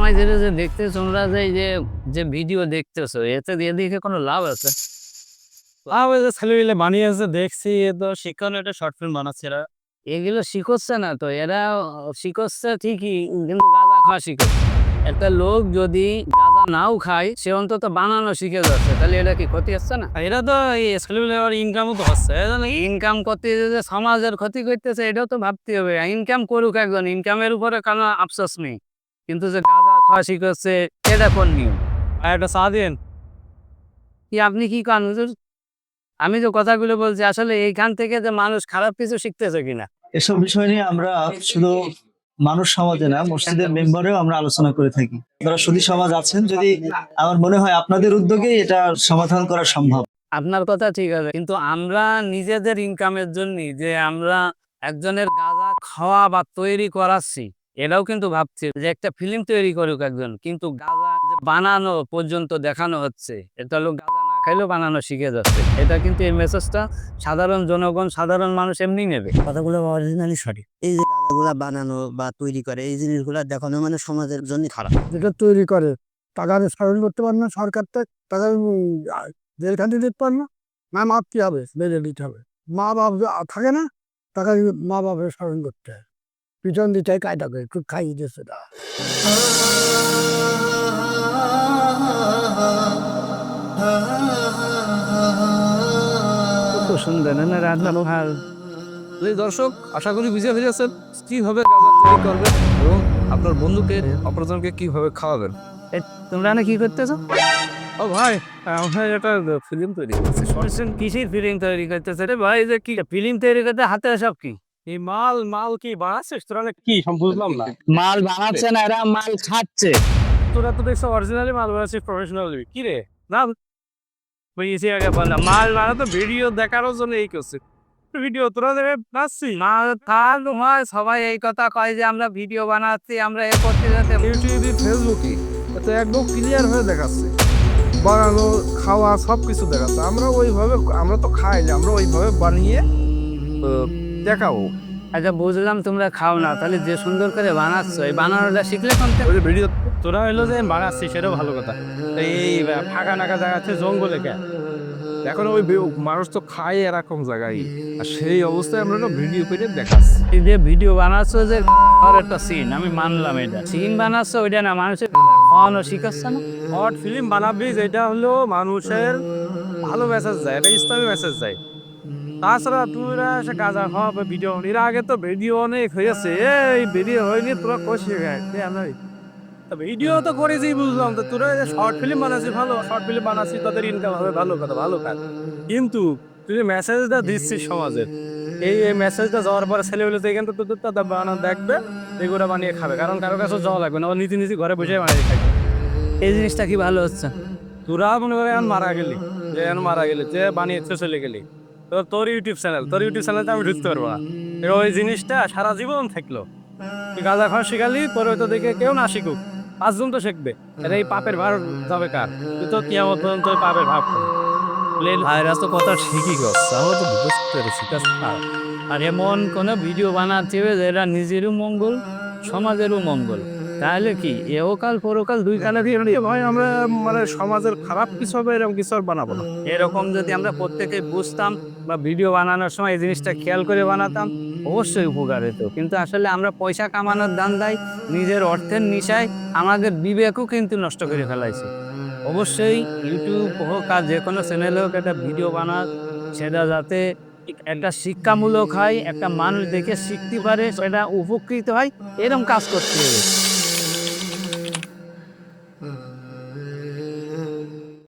সময় ধরে যে দেখতেছো তোমরা যে এই যে ভিডিও দেখতেছো এতে দিয়ে দেখে কোনো লাভ আছে? লাভ হয়েছে, ছেলেপিলে বানিয়েছে দেখছি, এ তো শিক্ষণীয় একটা শর্ট ফিল্ম বানাচ্ছে এরা। এগুলো শিখচ্ছে না তো, এরা শিখচ্ছে ঠিকই কিন্তু গাঁজা খাওয়া শিখছে। একটা লোক যদি গাঁজা নাও খায় সে অন্তত বানানো শিখে যাচ্ছে, তাহলে এটা কি ক্ষতি হচ্ছে না? আর এরা তো এই ছেলেপিলে আবার ইনকামও তো হচ্ছে, এই জন্য ইনকাম করতে যে সমাজের ক্ষতি করতেছে এটাও তো ভাবতে হবে। ইনকাম করুক একজন, ইনকামের উপরে কোনো আফসোস নেই, কিন্তু যে গাঁজা খাওয়া শিখছে এটা কোন নিয়ম? আর একটা চা দিন। কি আপনি কি কান হুজুর? আমি যে কথাগুলো বলছি আসলে এইখান থেকে যে মানুষ খারাপ কিছু শিখতেছে কিনা। এসব বিষয় নিয়ে আমরা শুধু মানুষ সমাজে না, মসজিদের মেম্বারেও আমরা আলোচনা করে থাকি। আপনারা সুধী সমাজ আছেন, যদি আমার মনে হয় আপনাদের উদ্যোগে এটা সমাধান করা সম্ভব। আপনার কথা ঠিক আছে, কিন্তু আমরা নিজেদের ইনকামের জন্য যে আমরা একজনের গাঁজা খাওয়া বা তৈরি করাচ্ছি, এটাও কিন্তু ভাবছি যে একটা ফিল্ম তৈরি করুক একজন, কিন্তু গাঁজা যে বানানো পর্যন্ত দেখানো হচ্ছে, এটা লোক গাঁজা না খাইলেও বানানো শিখে যাচ্ছে। এটা কিন্তু এই মেসেজটা সাধারণ জনগণ, সাধারণ মানুষ এমনি নেবে। কথাগুলো অরিজিনালি সঠিক। এই যে গাঁজাগুলা বানানো বা তৈরি করে এই জিনিসগুলা দেখানো মানে সমাজের জন্য খারাপ। যেটা তৈরি করে টাকা সায়ন করতে পারে না, সরকার তো টাকা জেলখানে দিতে পারে না, মাপ কি হবে, বেড়ে দিতে হবে। মা বাপ থাকে না, টাকা মা বাপের সায়ন করতে হয়, পিছন দিতে হয় কায়দা করে একটু খাইয়ে দিচ্ছে তা। কত সুন্দর না রান্না ভালো। দর্শক, আশা করি বুঝে ফেলেছেন কিভাবে গাঁজা তৈরি করবেন এবং আপনার বন্ধুকে অপরজনকে কিভাবে খাওয়াবেন। তোমরা না কি করতেছো? ও ভাই, আমরা একটা ফিল্ম তৈরি করছি। কিসের ফিল্ম তৈরি করতেছে রে ভাই? যে কি ফিল্ম তৈরি করতে হাতে সব কি এই মাল কি বানাচ্ছিস তোরা? কি বুঝলাম না। মাল বানাচ্ছে না, এরা মাল খাচ্ছে। তোরা তো দেখছো অরিজিনালি মাল বানাচ্ছিস প্রফেশনালি। কি রে না বুঝেছি, আগে বললাম মাল বানাতো ভিডিও দেখানোর জন্য এই করছে ভিডিও তোরা দেবে বানাচ্ছি। মাল খাল হয়, সবাই এই কথা কয় যে আমরা ভিডিও বানাচ্ছি, আমরা এ করতে যাতে। ইউটিউবে ফেসবুকে তো একদম ক্লিয়ার হয়ে দেখাচ্ছে, বানানো খাওয়া সব কিছু দেখাচ্ছে। আমরা ওইভাবে, আমরা তো খাই না, আমরা ওইভাবে বানিয়ে দেখাবো। আচ্ছা বুঝলাম তোমরা খাও না, তাহলে যে সুন্দর করে বানাচ্ছ এই বানানোটা শিখলে কোনটা? ওই যে ভিডিও তোরা হইলো যে বানাচ্ছিস সেটাও ভালো কথা। এই ফাঁকা নাকা জায়গাতে জঙ্গলে কে এখন ওই মানুষ তো খায় এরকম জায়গায়, আর সেই অবস্থায় আমরা একটা ভিডিও করে দেখাচ্ছি। এই যে ভিডিও বানাচ্ছ যে আর একটা সিন, আমি মানলাম এটা সিন বানাচ্ছ, ওইটা না মানুষের খাওয়ানো শিখাচ্ছে না। শর্ট ফিল্ম বানাবি যেটা হলো মানুষের ভালো মেসেজ যায়, এটা ইসলামী মেসেজ যায়। তাছাড়া তোরা সে গাঁজা খাওয়া ভিডিও, এর আগে তো ভিডিও অনেক হয়েছে, এই ভিডিও হয়নি তোরা কষে গায় ভিডিও তো করেছি বুঝলাম, তো তোরা শর্ট ফিল্ম বানাচ্ছিস, ভালো শর্ট ফিল্ম বানাচ্ছিস, তাদের ইনকাম হবে, ভালো কথা, ভালো কাজ। কিন্তু তুই যে মেসেজটা দিচ্ছিস সমাজের, এই মেসেজটা যাওয়ার পরে ছেলেগুলো তো এখান থেকে তোদের বানানো দেখবে, এগুলো বানিয়ে খাবে, কারণ কারো কাছে যাওয়া লাগবে না, নীতি নীতি ঘরে বসে বানিয়ে খাবে। এই জিনিসটা কি ভালো হচ্ছে? তোরা মনে করে এখন মারা গেলি, যে বানিয়েছে চলে গেলি, তোর ইউটিউব চ্যানেলটা আমি ঢুকতে পারবো না। ওই জিনিসটা সারা জীবন থাকলো। তুই গাঁজা খাওয়া শিখালি, তোর হয়তো দেখে কেউ না শিখুক, 5 জন তো শিখবে। এটা এই পাপের ভার যাবে কার? তুই তো কিয়ামত পর্যন্ত ওই পাপের ভাব করবি। ভাইরা তো কথা ঠিকই করছে, আমরা তো বুঝতে পেরেছি। আর এমন কোনো ভিডিও বানাতে হবে যেটা নিজেরও মঙ্গল, সমাজেরও মঙ্গল, তাহলে কি এহকাল পরকাল দুই কালে দিয়ে ভাই আমরা মানে সমাজের খারাপ কিছু হবে এরকম কিছু আর বানাবো না। এরকম যদি আমরা প্রত্যেকে বুঝতাম বা ভিডিও বানানোর সময় এই জিনিসটা খেয়াল করে বানাতাম, অবশ্যই উপকার হতো। কিন্তু আসলে আমরা পয়সা কামানোর ধান্দায়, নিজের অর্থের নিশায় আমাদের বিবেকও কিন্তু নষ্ট করে ফেলাইছে। অবশ্যই ইউটিউব হোক আর যে কোনো চ্যানেল হোক, একটা ভিডিও বানাক, সেটা যাতে একটা শিক্ষামূলক হয়, একটা মানুষ দেখে শিখতে পারে, সেটা উপকৃত হয়, এরকম কাজ করতে হবে।